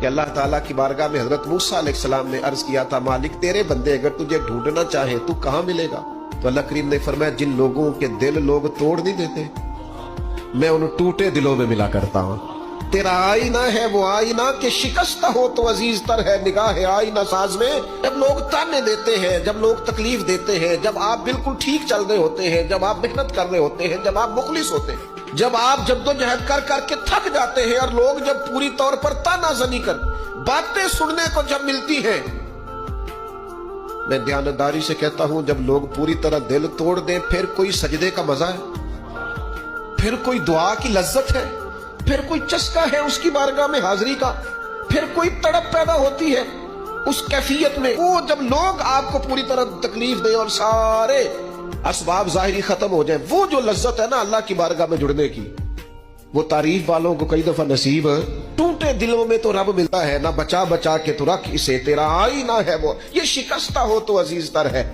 کہ اللہ تعالیٰ کی بارگاہ میں حضرت موسیٰ علیہ السلام نے عرض کیا تھا مالک تیرے بندے اگر تجھے ڈھونڈنا چاہے تو کہاں ملے گا؟ تو اللہ کریم نے فرمایا جن لوگوں کے دل لوگ توڑ نہیں دیتے میں ان ٹوٹے دلوں میں ملا کرتا ہوں۔ تیرا آئینہ ہے وہ آئینہ کہ شکستہ ہو تو عزیز تر ہے نگاہ آئینہ ساز میں۔ جب لوگ تانے دیتے ہیں، جب لوگ تکلیف دیتے ہیں، جب آپ بالکل ٹھیک چل رہے ہوتے ہیں، جب آپ محنت کر رہے ہوتے ہیں، جب آپ مخلص ہوتے ہیں، جب آپ جدوجہد کر کر کے تھک جاتے ہیں اور لوگ جب پوری طور پر تانا زنی کر باتیں سننے کو جب ملتی ہیں، میں دیانتداری سے کہتا ہوں جب لوگ پوری طرح دل توڑ دیں پھر کوئی سجدے کا مزہ ہے، پھر کوئی دعا کی لذت ہے، پھر کوئی چسکا ہے اس کی بارگاہ میں حاضری کا، پھر کوئی تڑپ پیدا ہوتی ہے اس کیفیت میں۔ وہ جب لوگ آپ کو پوری طرح تکلیف دیں اور سارے اسباب ظاہری ختم ہو جائیں، وہ جو لذت ہے نا اللہ کی بارگاہ میں جڑنے کی، وہ تعریف والوں کو کئی دفعہ نصیب ہے۔ ٹوٹے دلوں میں تو رب ملتا ہے، نہ بچا بچا کے تو رکھ اسے، تیرا آئینہ ہے وہ، یہ شکستہ ہو تو عزیز تر ہے۔